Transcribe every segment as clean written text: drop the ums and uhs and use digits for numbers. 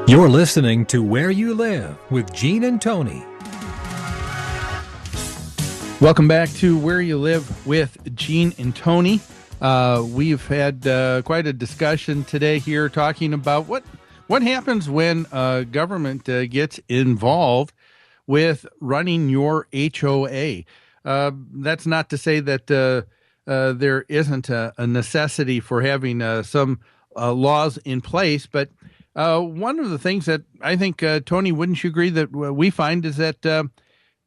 You're listening to Where You Live with Gene and Tony. Welcome back to Where You Live with Gene and Tony. We've had quite a discussion today here talking about what happens when government gets involved with running your HOA. That's not to say that there isn't a necessity for having some laws in place, but one of the things that I think, Tony, wouldn't you agree that we find is that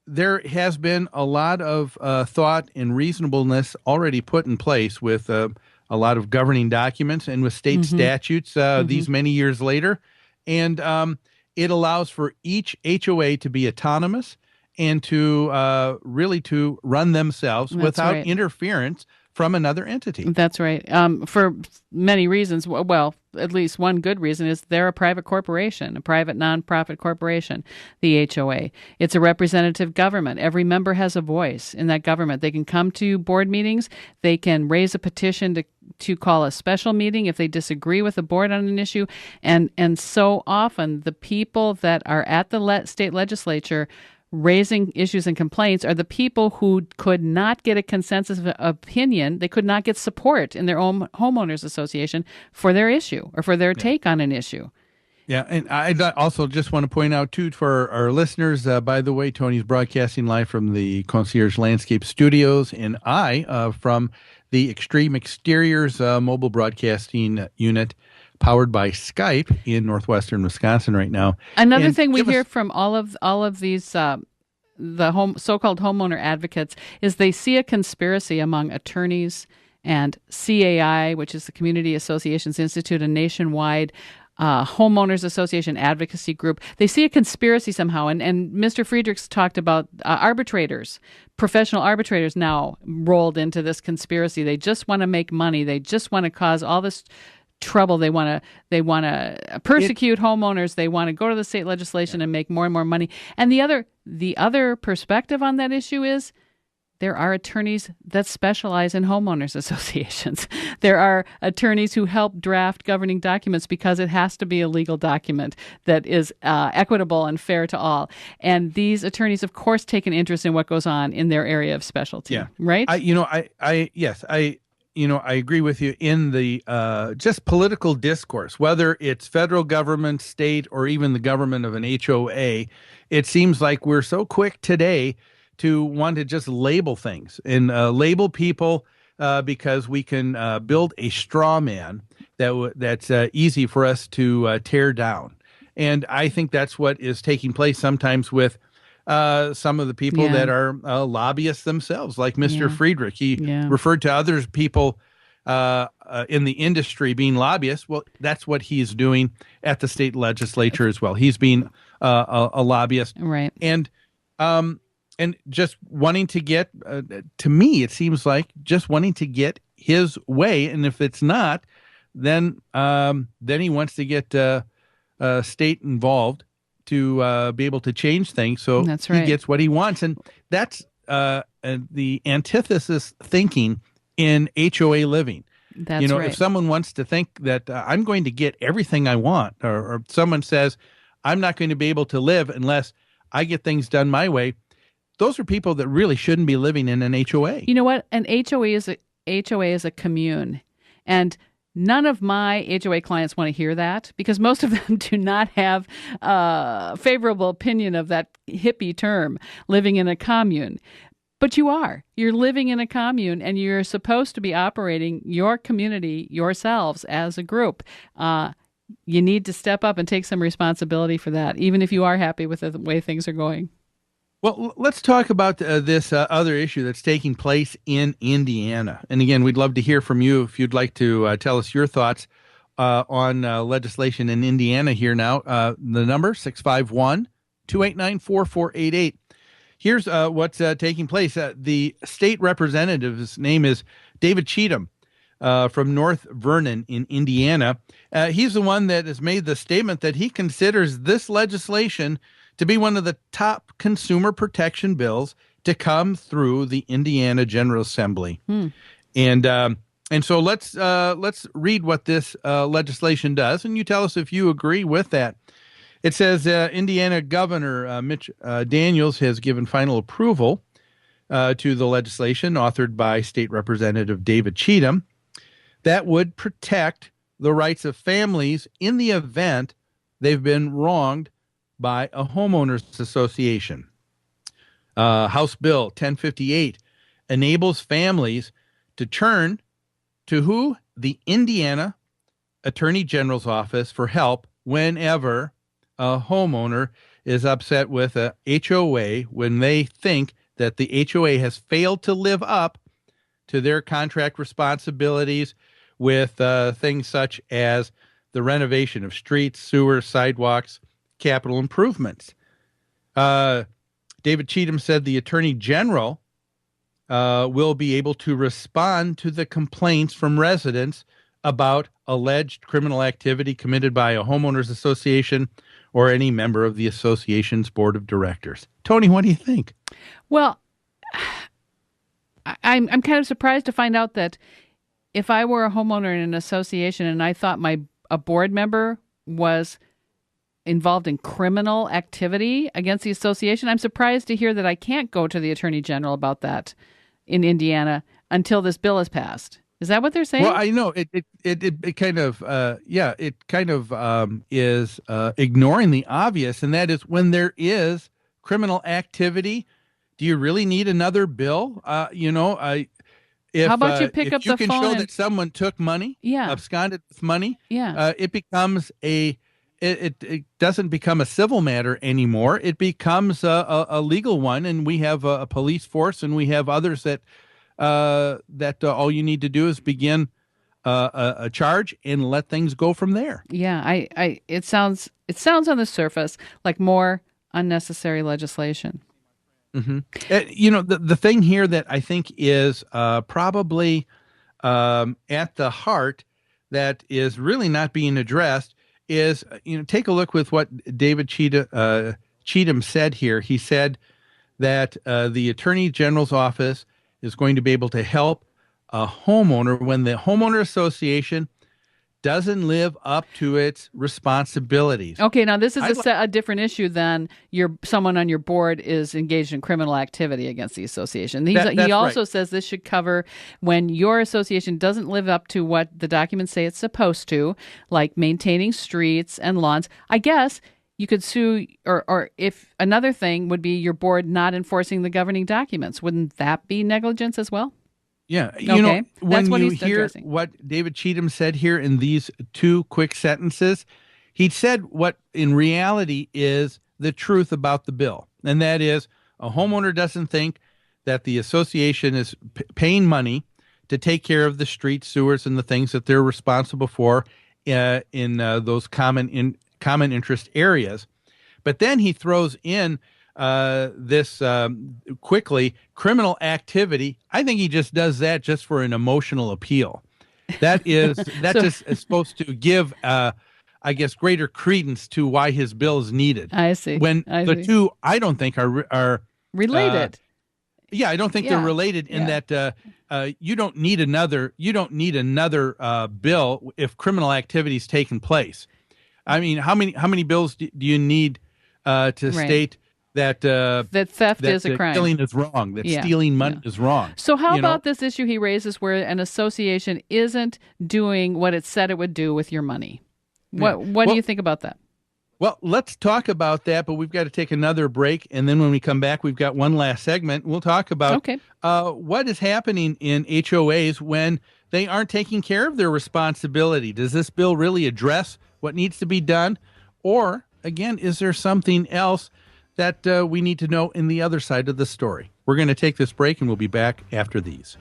there has been a lot of thought and reasonableness already put in place with a lot of governing documents and with state statutes these many years later. And it allows for each HOA to be autonomous and to really to run themselves without interference from another entity. That's right. For many reasons. Well, at least one good reason is they're a private corporation, a private nonprofit corporation, the HOA. It's a representative government. Every member has a voice in that government. They can come to board meetings. They can raise a petition to call a special meeting if they disagree with the board on an issue. And so often the people that are at the state legislature raising issues and complaints are the people who could not get a consensus of opinion. They could not get support in their own homeowners association for their issue or for their take on an issue. Yeah, and I also just want to point out, too, for our listeners, by the way, Tony's broadcasting live from the Concierge Landscape Studios, and I from the Extreme Exteriors mobile broadcasting unit powered by Skype in northwestern Wisconsin right now. Another thing we hear from all of these so-called homeowner advocates is they see a conspiracy among attorneys and CAI, which is the Community Associations Institute, a nationwide homeowners association advocacy group. They see a conspiracy somehow, and Mr. Friedrichs talked about arbitrators, professional arbitrators now rolled into this conspiracy. They just want to make money. They just want to cause all this trouble. They want to persecute homeowners. They want to go to the state legislation and make more and more money. And the other perspective on that issue is there are attorneys that specialize in homeowners associations. There are attorneys who help draft governing documents because it has to be a legal document that is equitable and fair to all. And these attorneys, of course, take an interest in what goes on in their area of specialty. Yeah. Right? I agree with you in the just political discourse, whether it's federal government, state, or even the government of an HOA. It seems like we're so quick today to want to just label things and label people because we can build a straw man that's easy for us to tear down. And I think that's what is taking place sometimes with some of the people that are lobbyists themselves, like Mr. Friedrich. He referred to other people in the industry being lobbyists. Well, that's what he's doing at the state legislature as well. He's being a lobbyist. Right. And just wanting to get, to me, it seems like just wanting to get his way. And if it's not, then he wants to get state involved to be able to change things so he gets what he wants. And that's the antithesis thinking in HOA living. That's right. If someone wants to think that I'm going to get everything I want, or someone says I'm not going to be able to live unless I get things done my way, those are people that really shouldn't be living in an HOA. You know what? An HOA is a commune. And none of my HOA clients want to hear that because most of them do not have a favorable opinion of that hippie term, living in a commune. But you are. You're living in a commune, and you're supposed to be operating your community yourselves as a group. You need to step up and take some responsibility for that, even if you are happy with the way things are going. Well, let's talk about this other issue that's taking place in Indiana. And again, we'd love to hear from you if you'd like to tell us your thoughts on legislation in Indiana here now. The number, 651-289-4488. Here's what's taking place. The state representative's name is David Cheatham from North Vernon in Indiana. He's the one that has made the statement that he considers this legislation to be one of the top consumer protection bills to come through the Indiana General Assembly. And so let's read what this legislation does, and you tell us if you agree with that. It says Indiana Governor Mitch Daniels has given final approval to the legislation authored by State Representative David Cheatham that would protect the rights of families in the event they've been wronged by a homeowners association. House Bill 1058 enables families to turn to who? The Indiana Attorney General's office for help whenever a homeowner is upset with a HOA when they think that the HOA has failed to live up to their contract responsibilities with things such as the renovation of streets, sewers, sidewalks, capital improvements. David Cheatham said the Attorney General will be able to respond to the complaints from residents about alleged criminal activity committed by a homeowners association or any member of the association's board of directors. Tony, what do you think? Well, I'm kind of surprised to find out that if I were a homeowner in an association and I thought a board member was involved in criminal activity against the association, I'm surprised to hear that I can't go to the Attorney General about that in Indiana until this bill is passed. Is that what they're saying? Well, I know it kind of is ignoring the obvious, and that is when there is criminal activity. Do you really need another bill? How about you pick up the phone? If you can show that someone took money, absconded with money, it becomes it doesn't become a civil matter anymore. It becomes a legal one, and we have a police force, and we have others that all you need to do is begin a charge and let things go from there. Yeah, it sounds on the surface like more unnecessary legislation. Mm-hmm. The thing here that I think is probably at the heart that is really not being addressed is, take a look with what David Cheatham said here. He said that the Attorney General's office is going to be able to help a homeowner when the homeowner association doesn't live up to its responsibilities. Okay, now this is a different issue than someone on your board is engaged in criminal activity against the association. He also says this should cover when your association doesn't live up to what the documents say it's supposed to, like maintaining streets and lawns. I guess you could sue, or if another thing would be your board not enforcing the governing documents. Wouldn't that be negligence as well? Yeah. When you hear what David Cheatham said here in these two quick sentences, he said what in reality is the truth about the bill. And that is a homeowner doesn't think that the association is paying money to take care of the streets, sewers, and the things that they're responsible for in those common interest areas. But then he throws in this quickly criminal activity. I think he just does that just for an emotional appeal. That is just is supposed to give I guess greater credence to why his bill is needed. I see. The two I don't think are related. I don't think they're related in that you don't need another bill if criminal activity is taking place. I mean, how many bills do you need to state that theft is a crime, stealing is wrong, that stealing money is wrong? So how about this issue he raises where an association isn't doing what it said it would do with your money? What do you think about that? Well, let's talk about that, but we've got to take another break, and then when we come back, we've got one last segment. We'll talk about what is happening in HOAs when they aren't taking care of their responsibility. Does this bill really address what needs to be done? Or, again, is there something else that we need to know in the other side of the story? We're going to take this break, and we'll be back after these.